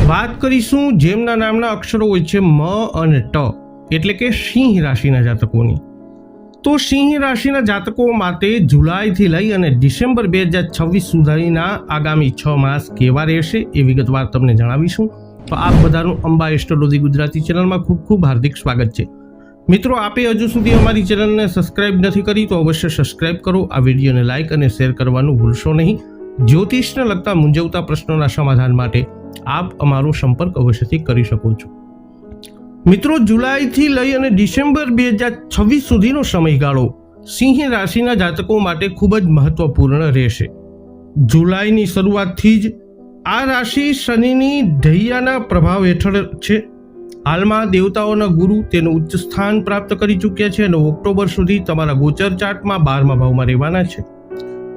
વાત કરીશું જેમના નામના અક્ષરો હોય છે મ અને ટ, એટલે કે સિંહ રાશિના જાતકોની. તો સિંહ રાશિના જાતકો માટે જુલાઈથી લઈ અને ડિસેમ્બર 2026 સુધીના આગામી 6 માસ કેવા રહેશે એ વિગતવાર તમને જણાવીશું. તો આપ બધાનું અંબા એસ્ટ્રોલોજી ગુજરાતી ચેનલમાં ખૂબ ખૂબ હાર્દિક સ્વાગત છે. મિત્રો, આપે હજુ સુધી અમારી ચેનલને સબસ્ક્રાઇબ નથી કરી તો અવશ્ય સબસ્ક્રાઇબ કરો. આ વિડીયોને લાઇક અને શેર કરવાનું ભૂલશો નહીં. જ્યોતિષને લગતા મૂંઝવતા પ્રશ્નોના સમાધાન માટે આપ અમારો સંપર્ક અવશ્યથી કરી શકો છો. મિત્રો, જુલાઈથી લઈ અને ડિસેમ્બર 2026 સુધીનો સમયગાળો સિંહ રાશિના જાતકો માટે ખૂબ જ મહત્વપૂર્ણ રહેશે. જુલાઈની શરૂઆતથી જ આ રાશિ શનિની ઢૈયાના પ્રભાવ હેઠળ છે. હાલમાં દેવતાઓના ગુરુ તેનું ઉચ્ચ સ્થાન પ્રાપ્ત કરી ચૂક્યા છે અને ઓક્ટોબર સુધી તમારા ગોચર ચાર્ટમાં 12મા ભાવમાં રહેવાના છે.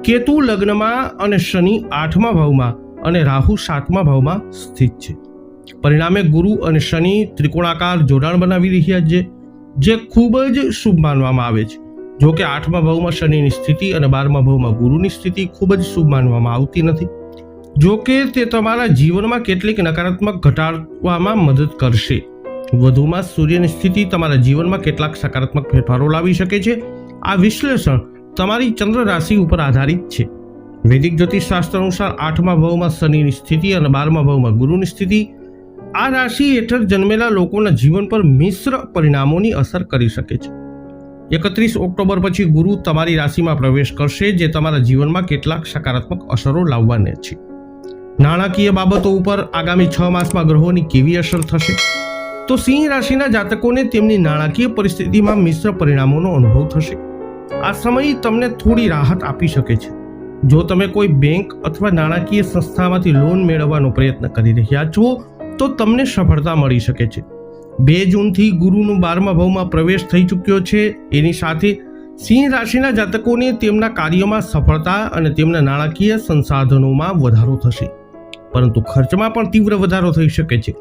કેતુ લગ્નમાં અને શનિ 8મા ભાવમાં અને રાહુ 7મા ભાવમાં સ્થિત છે. પરિણામે ગુરુ અને શનિ ત્રિકોણાકાર જોડાણ બનાવી રહ્યા છે, જે ખૂબ જ શુભ માનવામાં આવે છે. જો કે 8મા ભાવમાં શનિની સ્થિતિ અને 12મા ભાવમાં ગુરુની સ્થિતિ ખૂબ જ શુભ માનવામાં આવતી નથી. જો કે તે તમારા જીવનમાં કેટલીક નકારાત્મક ઘટાડવામાં મદદ કરશે. વધુમાં સૂર્યની સ્થિતિ તમારા જીવનમાં કેટલાક સકારાત્મક ફેરફારો લાવી શકે છે. આ વિશ્લેષણ તમારી ચંદ્ર રાશિ ઉપર આધારિત છે. વૈદિક જ્યોતિષ શાસ્ત્ર અનુસાર 8મા ભાવમાં શનિની સ્થિતિ અને 12મા ભાવમાં ગુરુની સ્થિતિ આ રાશિ હેઠળ જન્મેલા લોકોના જીવન પર મિશ્ર પરિણામોની અસર કરી શકે છે. 31 ઓક્ટોબર પછી ગુરુ તમારી રાશિમાં પ્રવેશ કરશે, જે તમારા જીવનમાં કેટલાક સકારાત્મક અસરો લાવવાના છે. નાણાકીય બાબતો ઉપર આગામી 6 માસમાં ગ્રહોની કેવી અસર થશે? તો સિંહ રાશિના જાતકોને તેમની નાણાકીય પરિસ્થિતિમાં મિશ્ર પરિણામોનો અનુભવ થશે. આ સમય તમને થોડી રાહત આપી શકે છે. જો તમે કોઈ બેંક અથવા નાણાકીય સંસ્થામાંથી લોન મેળવવાનો પ્રયત્ન કરી રહ્યા છો તો તમને સફળતા મળી શકે છે. 2 જૂનથી ગુરુનું 12મા ભાવમાં પ્રવેશ થઈ ચૂક્યો છે. એની સાથે સિંહ રાશિના જાતકોને તેમના કાર્યોમાં સફળતા અને તેમના નાણાકીય સંસાધનોમાં વધારો થશે, પરંતુ ખર્ચમાં પણ તીવ્ર વધારો થઈ શકે છે.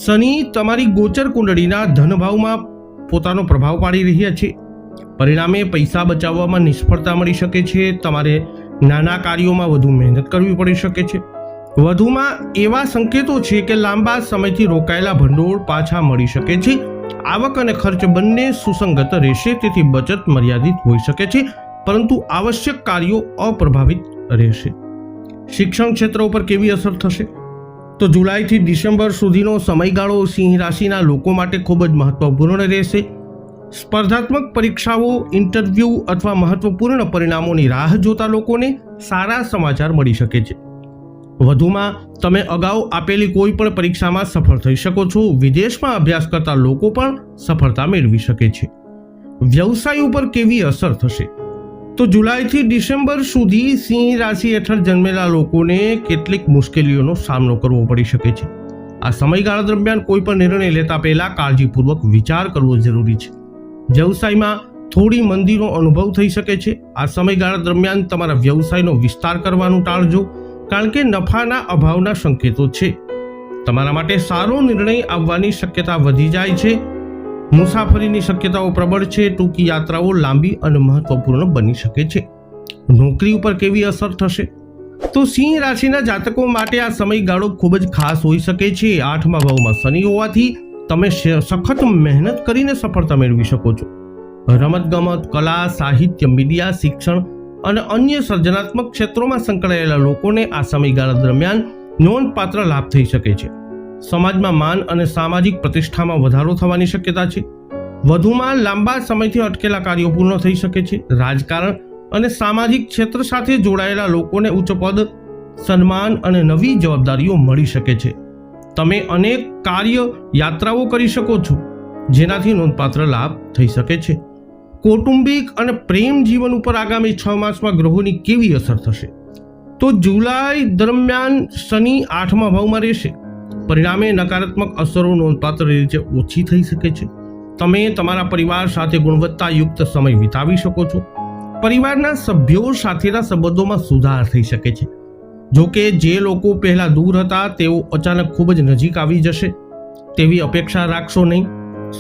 શનિ તમારી ગોચર કુંડળીના ધનભાવમાં પોતાનો પ્રભાવ પાડી રહ્યા છે. પરિણામે પૈસા બચાવવામાં નિષ્ફળતા મળી શકે છે. તમારે નાના કાર્યોમાં વધુ મહેનત કરવી પડી શકે છે. વધુમાં એવા સંકેતો છે કે લાંબા સમયથી રોકાયેલા ભંડોળ પાછા મળી શકે છે. આવક અને ખર્ચ બંને સુસંગત રહેશે, તેથી બચત મર્યાદિત હોઈ શકે છે, પરંતુ આવશ્યક કાર્યો અપ્રભાવિત રહેશે. શિક્ષણ ક્ષેત્ર ઉપર કેવી અસર થશે? તો જુલાઈથી ડિસેમ્બર સુધીનો સમયગાળો સિંહ રાશિના લોકો માટે ખૂબ જ મહત્વપૂર્ણ રહેશે. સ્પર્ધાત્મક પરીક્ષાઓ, ઇન્ટરવ્યૂ અથવા મહત્વપૂર્ણ પરિણામોની રાહ જોતા લોકોને સારા સમાચાર મળી શકે છે. વધુમાં તમે અગાઉ આપેલી કોઈ પણ પરીક્ષામાં સફળ થઈ શકો છો. વિદેશમાં અભ્યાસ કરતા લોકો પણ સફળતા મેળવી શકે છે. વ્યવસાય ઉપર કેવી અસર થશે? તો જુલાઈથી ડિસેમ્બર સુધી સિંહ રાશિ હેઠળ જન્મેલા લોકોને કેટલીક મુશ્કેલીઓનો સામનો કરવો પડી શકે છે. આ સમયગાળા દરમિયાન કોઈ પણ નિર્ણય લેતા પહેલા કાળજીપૂર્વક વિચાર કરવો જરૂરી છે. વ્યવસાયમાં થોડી મંદીનો અનુભવ થઈ શકે છે. આ સમયગાળા દરમિયાન તમારા વ્યવસાયનો વિસ્તાર કરવાનું ટાળજો, કારણ કે નફાના અભાવના સંકેતો છે. તમારા માટે સારો નિર્ણય આવવાની શક્યતા વધી જાય છે. મુસાફરીની શક્યતાઓ પ્રબળ છે. ટૂંકી યાત્રાઓ લાંબી અને મહત્વપૂર્ણ બની શકે છે. નોકરી ઉપર કેવી અસર થશે? તો સિંહ રાશિના જાતકો માટે આ સમયગાળો ખૂબ જ ખાસ હોઈ શકે છે. 8મા ભાવમાં શનિ હોવાથી તમે સખત મહેનત કરીને સફળતા મેળવી શકો છો. રમતગમત, કલા, સાહિત્ય, મીડિયા, શિક્ષણ અને અન્ય સર્જનાત્મક ક્ષેત્રોમાં સંકળાયેલા લોકોને આ સમયગાળા દરમિયાન નોંધપાત્ર લાભ થઈ શકે છે. સમાજમાં માન અને સામાજિક પ્રતિષ્ઠામાં વધારો થવાની શક્યતા છે. વધુમાં લાંબા સમયથી અટકેલા કાર્યો પૂર્ણ થઈ શકે છે. રાજકારણ અને સામાજિક ક્ષેત્ર સાથે જોડાયેલા લોકોને ઉચ્ચ પદ, સન્માન અને નવી જવાબદારીઓ મળી શકે છે. તમે અનેક કાર્ય યાત્રાઓ કરી શકો છો, જેનાથી નોંધપાત્ર લાભ થઈ શકે છે. કૌટુંબિક અને પ્રેમ જીવન ઉપર આગામી 6 માસમાં ગ્રહોની કેવી અસર થશે? તો જુલાઈ દરમિયાન શનિ 8મા ભાવમાં રહેશે. પરિણામે નકારાત્મક અસરો નોંધપાત્ર રીતે ઓછી થઈ શકે છે. તમે તમારા પરિવાર સાથે ગુણવત્તાયુક્ત સમય વિતાવી શકો છો. પરિવારના સભ્યો સાથેના સંબંધોમાં સુધાર થઈ શકે છે. જો કે જે લોકો પહેલા દૂર હતા તેઓ અચાનક ખૂબ જ નજીક આવી જશે તેવી અપેક્ષા રાખશો નહીં.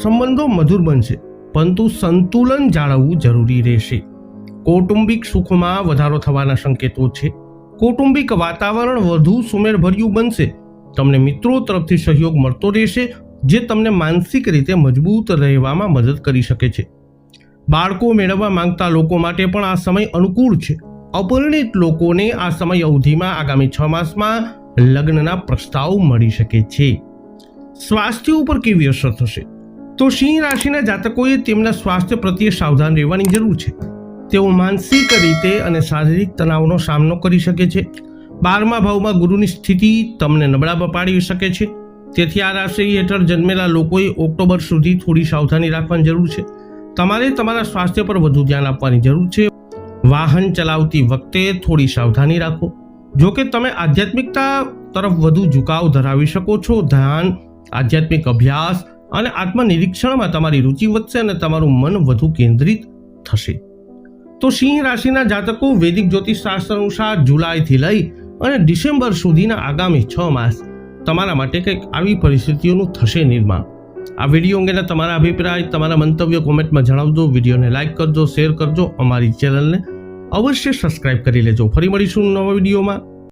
સંબંધો મધુર બનશે, પરંતુ સંતુલન જાળવવું જરૂરી રહેશે. કૌટુંબિક સુખમાં વધારો થવાના સંકેતો છે. કૌટુંબિક વાતાવરણ વધુ સુમેળભર્યું બનશે. તમને મિત્રો તરફથી સહયોગ મળતો રહેશે, જે તમને માનસિક રીતે મજબૂત રહેવામાં મદદ કરી શકે છે. બાળકો મેળવવા માંગતા લોકો માટે પણ આ સમય અનુકૂળ છે. અપરિણિત લોકોને આ સમય અવધિમાં આગામી 6 માસમાં લગ્નના પ્રસ્તાવ મળી શકે છે. સ્વાસ્થ્ય ઉપર કેવી અસર થશે? તો સિંહ રાશિના જાતકોએ તેમના સ્વાસ્થ્ય પ્રત્યે સાવધાન રહેવાની જરૂર છે. તેઓ માનસિક રીતે અને શારીરિક તણાવનો સામનો કરી શકે છે. 12મા ભાવમાં ગુરુની સ્થિતિ તમને નબળા બપાડી શકે છે. તેથી આ રાશિ હેઠળ જન્મેલા લોકોએ ઓક્ટોબર સુધી થોડી સાવધાની રાખવાની જરૂર છે. તમારે તમારા સ્વાસ્થ્ય પર વધુ ધ્યાન આપવાની જરૂર છે. વાહન ચલાવતી વખતે થોડી સાવધાની રાખો. જો કે તમે આધ્યાત્મિકતા તરફ વધુ ઝુકાવ ધરાવી શકો છો. ધ્યાન, આધ્યાત્મિક અભ્યાસ અને આત્મનિરીક્ષણમાં તમારી રુચિ વધશે અને તમારું મન વધુ કેન્દ્રિત થશે. તો સિંહ રાશિના જાતકો વૈદિક જ્યોતિષશાસ્ત્ર અનુસાર જુલાઈથી લઈ અને ડિસેમ્બર સુધીના આગામી 6 માસ તમારા માટે કંઈક આવી પરિસ્થિતિઓનું થશે નિર્માણ. આ વિડીયો અંગેના તમારા અભિપ્રાય, તમારા મંતવ્યો કોમેન્ટમાં જણાવજો. વિડીયોને લાઇક કરજો, શેર કરજો. અમારી ચેનલને અવશ્ય સબસ્ક્રાઇબ કરી લેજો. ફરી મળીશું નવા વિડીયોમાં.